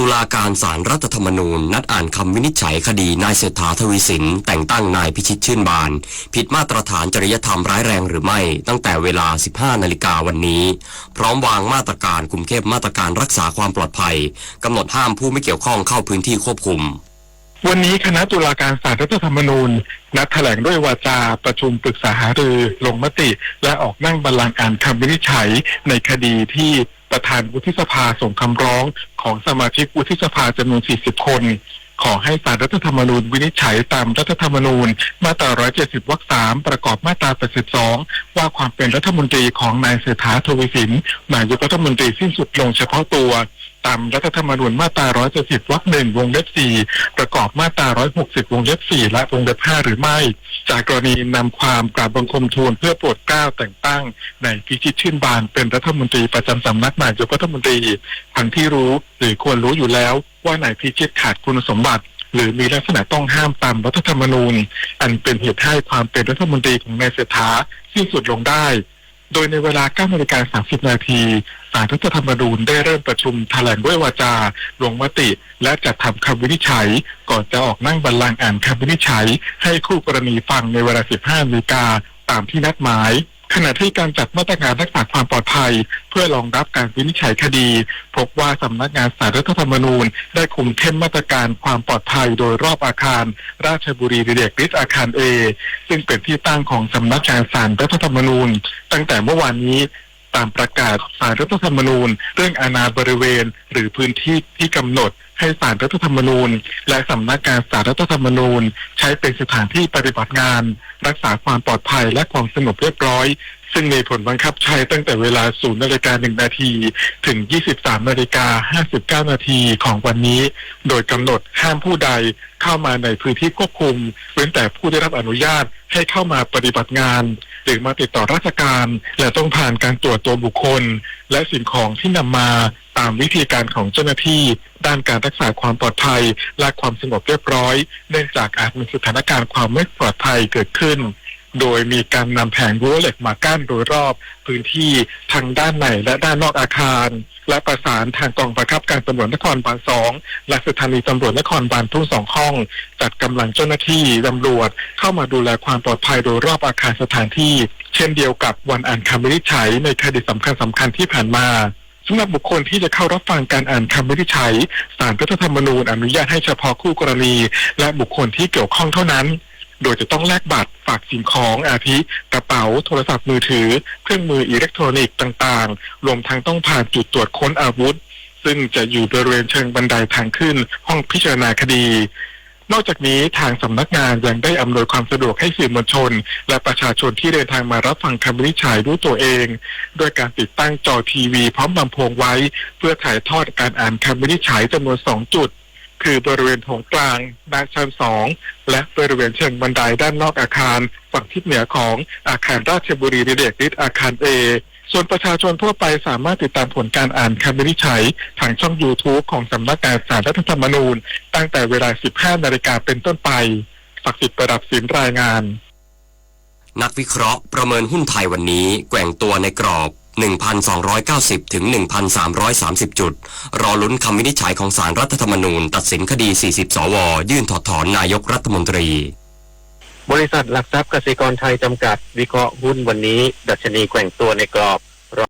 ตุลาการศาลรัฐธรรมนูญนัดอ่านคำวินิจฉัยคดีนายเศรษฐาทวีสินแต่งตั้งนายพิชิตชื่นบานผิดมาตรฐานจริยธรรมร้ายแรงหรือไม่ตั้งแต่เวลา 15 นาฬิกาวันนี้พร้อมวางมาตรการคุมเข้มมาตรการรักษาความปลอดภัยกำหนดห้ามผู้ไม่เกี่ยวข้องเข้าพื้นที่ควบคุมวันนี้คณะตุลาการศาลรัฐธรรมนูญนัดแถลงด้วยวาจาประชุมปรึกษาหารือลงมติและออกนั่งบัลลังก์อ่านคำวินิจฉัยในคดีที่ประธานวุฒิสภาส่งคำร้องของสมาชิกวุฒิสภาจำนวน 40 คนขอให้ศาลรัฐธรรมนูญวินิจฉัยตามรัฐธรรมนูญมาตรา 170 วรรค 3 ประกอบมาตรา 82 ว่าความเป็นรัฐมนตรีของนายเศรษฐาทวีสินนายกรัฐมนตรีสิ้นสุดลงเฉพาะตัวตามรัฐธรรมนูญมาตรา 170 วรรค 1 วงเล็บ 4 ประกอบมาตรา 160 วงเล็บ 4 และวงเล็บ 5 หรือไม่จากกรณีนำความกราบบังคมทูลเพื่อโปรดเกล้าแต่งตั้งนายพิชิตชื่นบานเป็นรัฐมนตรีประจำสำนักนายกรัฐมนตรีทั้งที่รู้หรือควรรู้อยู่แล้วว่านายพิชิตขาดคุณสมบัติหรือมีลักษณะต้องห้ามตามรัฐธรรมนูญอันเป็นเหตุให้ความเป็นรัฐมนตรีของนายเศรษฐาสิ้นสุดลงได้โดยในเวลา 9:30 นาทีศาลรัฐธรรมนูญได้เริ่มประชุมแถลงด้วยวาจาลงมติและจัดทำคำวินิจฉัยก่อนจะออกนั่งบัลลังก์อ่านคำวินิจฉัยให้คู่กรณีฟังในเวลา 15 นาฬิกาตามที่นัดหมายขณะที่การจัดมาตรการรักษาความปลอดภัยเพื่อรองรับการวินิจฉัยคดีพบว่าสำนักงานศาลรัฐธรรมนูญได้คุมเข้มมาตรการความปลอดภัยโดยรอบอาคารราชบุรีเดชฤทธิ์อาคาร A ซึ่งเป็นที่ตั้งของสำนักงานศาลรัฐธรรมนูญตั้งแต่เมื่อวานนี้ตามประกาศศาลรัฐธรรมนูญเรื่องอาณาบริเวณหรือพื้นที่ที่กำหนดให้ศาลรัฐธรรมนูญและสำนักงานศาลรัฐธรรมนูญใช้เป็นสถานที่ปฏิบัติงานรักษาความปลอดภัยและความสงบเรียบร้อยซึ่งมีผลบังคับใช้ตั้งแต่เวลา 0:01 นาทีถึง 23:59 นาทีของวันนี้โดยกำหนดห้ามผู้ใดเข้ามาในพื้นที่ควบคุมเว้นแต่ผู้ได้รับอนุญาตให้เข้ามาปฏิบัติงานหรือมาติดต่อราชการและต้องผ่านการตรวจตัวบุคคลและสิ่งของที่นำมาตามวิธีการของเจ้าหน้าที่ด้านการรักษาความปลอดภัยและความสงบเรียบร้อยเนื่องจากอาจมีสถานการณ์ความไม่ปลอดภัยเกิดขึ้นโดยมีการนำแผงรั้วเหล็กมากั้นโดยรอบพื้นที่ทางด้านในและด้านนอกอาคารและประสานทางกองบังคับการตำรวจนครบาล 2และสถานีตำรวจนครบาลทุ่ง2 ห้องจัดกำลังเจ้าหน้าที่ตำรวจเข้ามาดูแลความปลอดภัยโดยรอบอาคารสถานที่เช่นเดียวกับวันอ่านคำวินิจฉัยในคดีสำคัญที่ผ่านมาสำหรับบุคคลที่จะเข้ารับฟังการอ่านคำวินิจฉัยศาลรัฐธรรมนูญอนุญาตให้เฉพาะคู่กรณีและบุคคลที่เกี่ยวข้องเท่านั้นโดยจะต้องแลกบัตรฝากสิ่งของอาทิกระเป๋าโทรศัพท์มือถือเครื่องมืออิเล็กทรอนิกส์ต่างๆรวมทั้งต้องผ่านจุดตรวจค้นอาวุธซึ่งจะอยู่บริเวณเชิงบันไดทางขึ้นห้องพิจารณาคดีนอกจากนี้ทางสำนักงานยังได้อำนวยความสะดวกให้สื่อมวลชนและประชาชนที่เดินทางมารับฟังคำวินิจฉัยด้วยตัวเองโดยการติดตั้งจอทีวีพร้อมลำโพงไว้เพื่อถ่ายทอดการอ่านคำวินิจฉัยจำนวน 2 จุดคือบริเวณโถงกลางด้านชั้น 2และบริเวณเชิงบันไดด้านนอกอาคารฝั่งทิศเหนือของอาคารราชบุรีเดชฤทธิ์อาคาร A ส่วนประชาชนทั่วไปสามารถติดตามผลการอ่านคำวินิจฉัยทางช่อง YouTube ของสำนักงานศาลรัฐธรรมนูญตั้งแต่เวลา 15 นาฬิกาเป็นต้นไปศักดิ์สิทธิ์ประดับศิลป์รายงานนักวิเคราะห์ประเมินหุ้นไทยวันนี้แกว่งตัวในกรอบ 1,290 ถึง 1,330 จุดรอลุ้นคำวินิจฉัยของศาลรัฐธรรมนูญตัดสินคดี 40 สวยื่นถอดถอนนายกรัฐมนตรีบริษัทหลักทรัพย์กสิกรไทยจำกัดวิเคราะห์หุ้นวันนี้ดัชนีแกว่งตัวในกรอบ